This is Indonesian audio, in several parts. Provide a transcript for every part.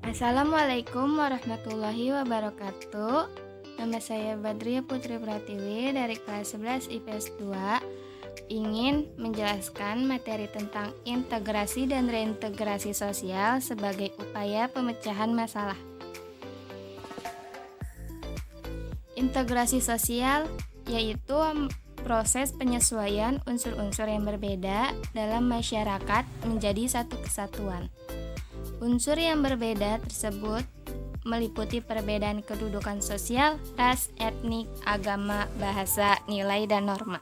Assalamualaikum warahmatullahi wabarakatuh. Nama saya Badria Putri Pratiwi dari kelas 11 IPS 2. Ingin menjelaskan materi tentang integrasi dan reintegrasi sosial sebagai upaya pemecahan masalah. Integrasi sosial yaitu proses penyesuaian unsur-unsur yang berbeda dalam masyarakat menjadi satu kesatuan. Unsur yang berbeda tersebut meliputi perbedaan kedudukan sosial, ras, etnik, agama, bahasa, nilai, dan norma.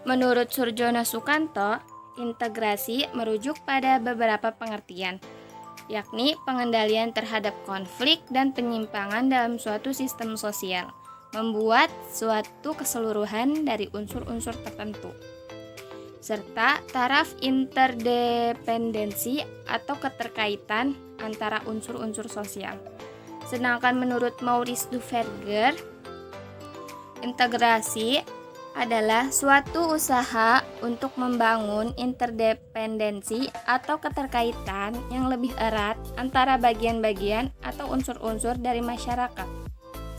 Menurut Surjono Sukanto, integrasi merujuk pada beberapa pengertian, yakni pengendalian terhadap konflik dan penyimpangan dalam suatu sistem sosial, membuat suatu keseluruhan dari unsur-unsur tertentu, serta taraf interdependensi atau keterkaitan antara unsur-unsur sosial. Sedangkan menurut Maurice Duverger, integrasi adalah suatu usaha untuk membangun interdependensi atau keterkaitan yang lebih erat antara bagian-bagian atau unsur-unsur dari masyarakat,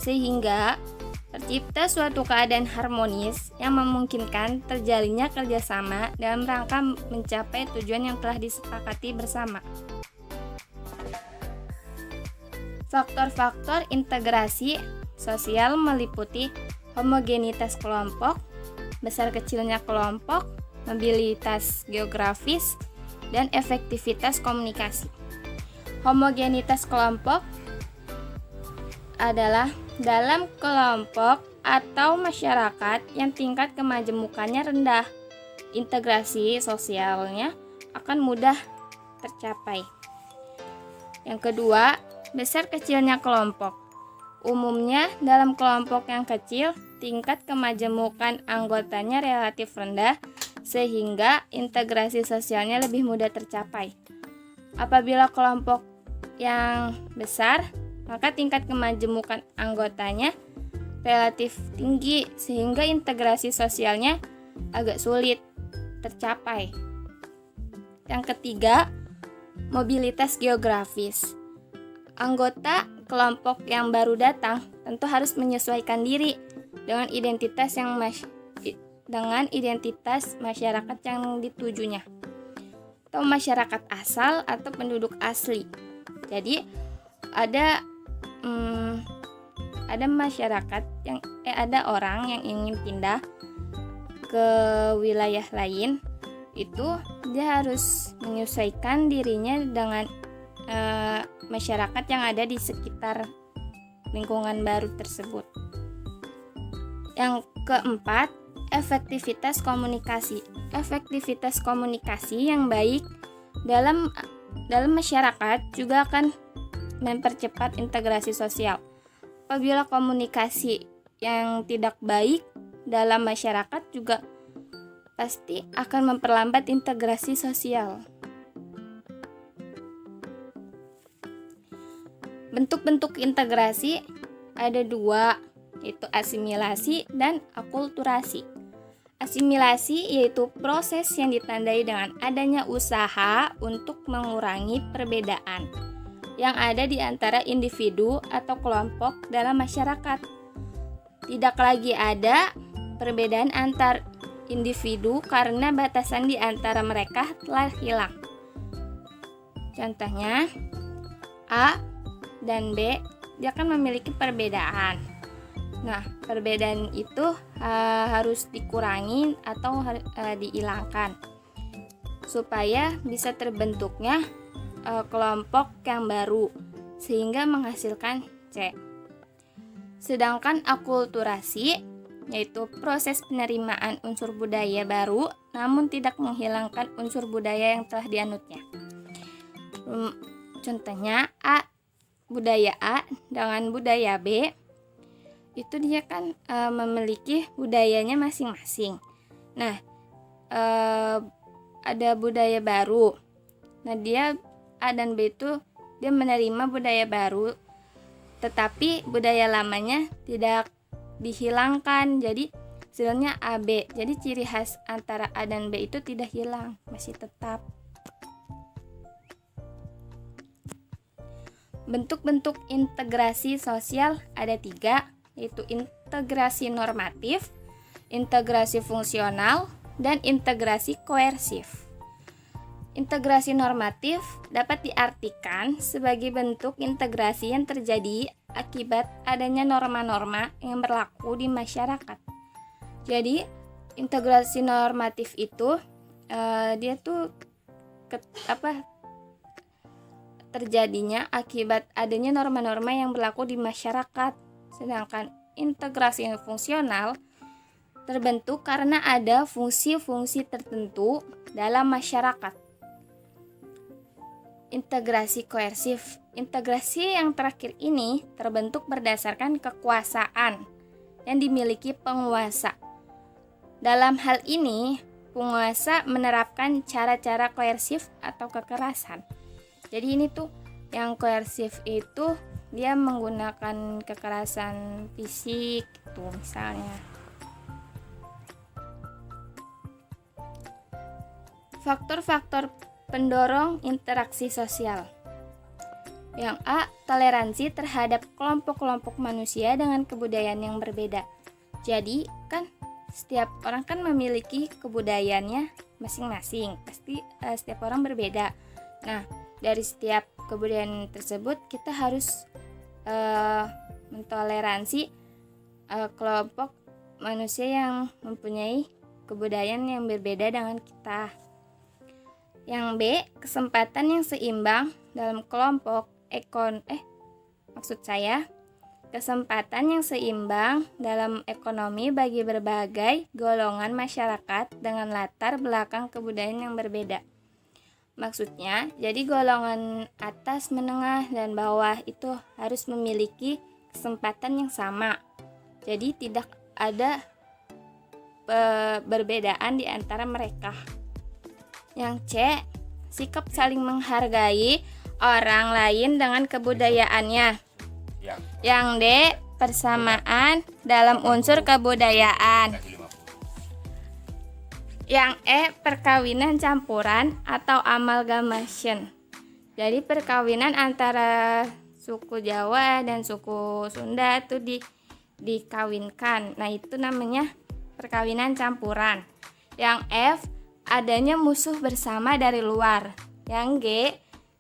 sehingga tercipta suatu keadaan harmonis yang memungkinkan terjalinnya kerjasama dalam rangka mencapai tujuan yang telah disepakati bersama. Faktor-faktor integrasi sosial meliputi homogenitas kelompok, besar kecilnya kelompok, mobilitas geografis, dan efektivitas komunikasi. Homogenitas kelompok adalah dalam kelompok atau masyarakat yang tingkat kemajemukannya rendah, integrasi sosialnya akan mudah tercapai. Yang kedua, besar kecilnya kelompok. Umumnya dalam kelompok yang kecil, tingkat kemajemukan anggotanya relatif rendah sehingga integrasi sosialnya lebih mudah tercapai. Apabila kelompok yang besar, maka tingkat kemajemukan anggotanya relatif tinggi sehingga integrasi sosialnya agak sulit tercapai. Yang ketiga, mobilitas geografis. Anggota kelompok yang baru datang tentu harus menyesuaikan diri dengan identitas masyarakat yang ditujunya, atau masyarakat asal atau penduduk asli. Jadi ada orang yang ingin pindah ke wilayah lain, itu dia harus menyesuaikan dirinya dengan masyarakat yang ada di sekitar lingkungan baru tersebut. Yang keempat, efektivitas komunikasi. Efektivitas komunikasi yang baik dalam masyarakat juga akan mempercepat integrasi sosial. Apabila komunikasi yang tidak baik dalam masyarakat juga pasti akan memperlambat integrasi sosial. Bentuk-bentuk integrasi ada dua, yaitu asimilasi dan akulturasi. Asimilasi yaitu proses yang ditandai dengan adanya usaha untuk mengurangi perbedaan yang ada di antara individu atau kelompok dalam masyarakat. Tidak lagi ada perbedaan antar individu karena batasan di antara mereka telah hilang. Contohnya, A dan B, dia akan memiliki perbedaan. Nah, perbedaan itu harus dikurangi atau dihilangkan supaya bisa terbentuknya kelompok yang baru sehingga menghasilkan C. Sedangkan akulturasi yaitu proses penerimaan unsur budaya baru namun tidak menghilangkan unsur budaya yang telah dianutnya. Contohnya budaya A dengan budaya B, itu dia kan memiliki budayanya masing-masing. Nah, ada budaya baru. Nah, A dan B itu dia menerima budaya baru, tetapi budaya lamanya tidak dihilangkan. Jadi hasilnya AB. Jadi ciri khas antara A dan B itu tidak hilang, masih tetap. Bentuk-bentuk integrasi sosial ada 3, yaitu integrasi normatif, integrasi fungsional, dan integrasi koersif. Integrasi normatif dapat diartikan sebagai bentuk integrasi yang terjadi akibat adanya norma-norma yang berlaku di masyarakat. Jadi, integrasi normatif itu dia tuh terjadinya akibat adanya norma-norma yang berlaku di masyarakat. Sedangkan integrasi fungsional terbentuk karena ada fungsi-fungsi tertentu dalam masyarakat. Integrasi koersif. Integrasi yang terakhir ini terbentuk berdasarkan kekuasaan yang dimiliki penguasa. Dalam hal ini, penguasa menerapkan cara-cara koersif atau kekerasan. Jadi ini tuh yang koersif itu dia menggunakan kekerasan fisik gitu misalnya. Faktor-faktor pendorong interaksi sosial. Yang A, toleransi terhadap kelompok-kelompok manusia dengan kebudayaan yang berbeda. Jadi kan setiap orang kan memiliki kebudayaannya masing-masing. Pasti setiap orang berbeda. Nah, dari setiap kebudayaan tersebut kita harus mentoleransi kelompok manusia yang mempunyai kebudayaan yang berbeda dengan kita. Yang B, kesempatan yang seimbang dalam kelompok kesempatan yang seimbang dalam ekonomi bagi berbagai golongan masyarakat dengan latar belakang kebudayaan yang berbeda. Maksudnya, jadi golongan atas, menengah, dan bawah itu harus memiliki kesempatan yang sama. Jadi tidak ada perbedaan di antara mereka. Yang C, sikap saling menghargai orang lain dengan kebudayaannya. Yang D, persamaan dalam unsur kebudayaan. Yang E, perkawinan campuran atau amalgamation. Jadi perkawinan antara suku Jawa dan suku Sunda itu dikawinkan. Nah, itu namanya perkawinan campuran. Yang F, adanya musuh bersama dari luar. Yang G,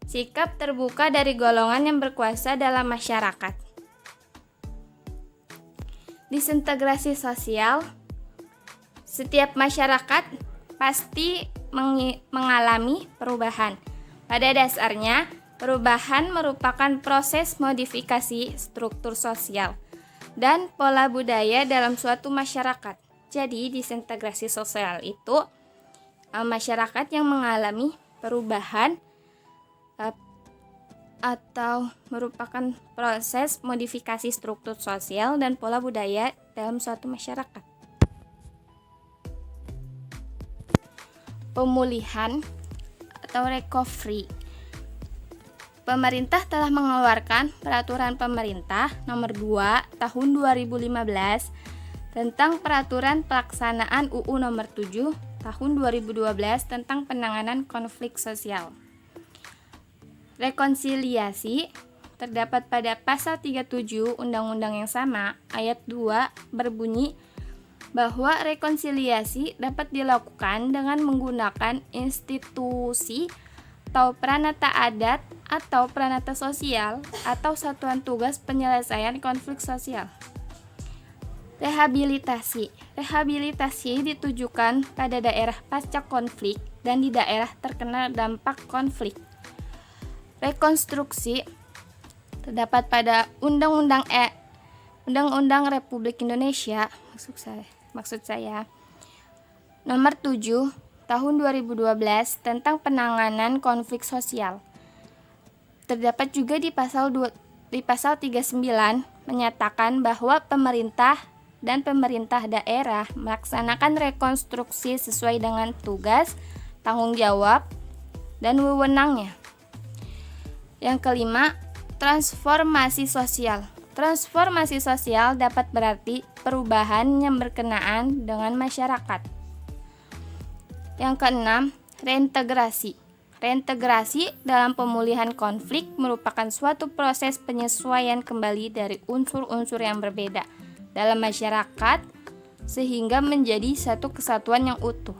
sikap terbuka dari golongan yang berkuasa dalam masyarakat. Disintegrasi sosial. Setiap masyarakat pasti mengalami perubahan. Pada dasarnya, perubahan merupakan proses modifikasi struktur sosial dan pola budaya dalam suatu masyarakat. Jadi, disintegrasi sosial itu masyarakat yang mengalami perubahan atau merupakan proses modifikasi struktur sosial dan pola budaya dalam suatu masyarakat. Pemulihan atau recovery. Pemerintah telah mengeluarkan Peraturan Pemerintah Nomor 2 Tahun 2015 tentang Peraturan Pelaksanaan UU Nomor 7 Tahun 2012 tentang penanganan konflik sosial. Rekonsiliasi terdapat pada pasal 37 Undang-Undang yang sama, ayat 2 berbunyi bahwa rekonsiliasi dapat dilakukan dengan menggunakan institusi atau peranata adat atau peranata sosial atau satuan tugas penyelesaian konflik sosial. Rehabilitasi. Rehabilitasi ditujukan pada daerah pasca konflik dan di daerah terkena dampak konflik. Rekonstruksi terdapat pada Undang-Undang Republik Indonesia, maksud saya Nomor 7 Tahun 2012 tentang penanganan konflik sosial. Terdapat juga di pasal 39 menyatakan bahwa pemerintah dan pemerintah daerah melaksanakan rekonstruksi sesuai dengan tugas, tanggung jawab, dan wewenangnya. Yang kelima, transformasi sosial. Transformasi sosial dapat berarti perubahan yang berkenaan dengan masyarakat. Yang keenam, reintegrasi. Reintegrasi dalam pemulihan konflik merupakan suatu proses penyesuaian kembali dari unsur-unsur yang berbeda dalam masyarakat sehingga menjadi satu kesatuan yang utuh.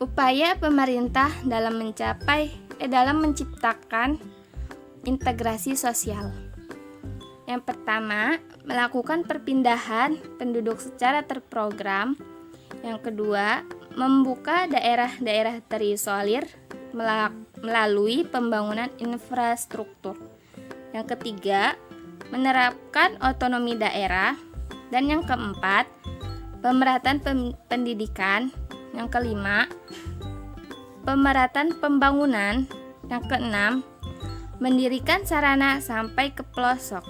Upaya pemerintah dalam menciptakan integrasi sosial. Yang pertama, melakukan perpindahan penduduk secara terprogram. Yang kedua, membuka daerah-daerah terisolir melalui pembangunan infrastruktur. Yang ketiga, menerapkan otonomi daerah. Dan yang keempat, pemerataan pendidikan. Yang kelima, pemerataan pembangunan. Yang keenam, mendirikan sarana sampai ke pelosok.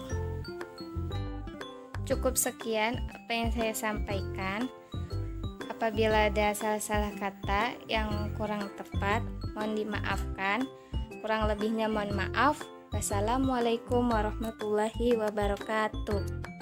Cukup sekian apa yang saya sampaikan. Apabila ada salah-salah kata yang kurang tepat, mohon dimaafkan. Kurang lebihnya mohon maaf. Wassalamualaikum warahmatullahi wabarakatuh.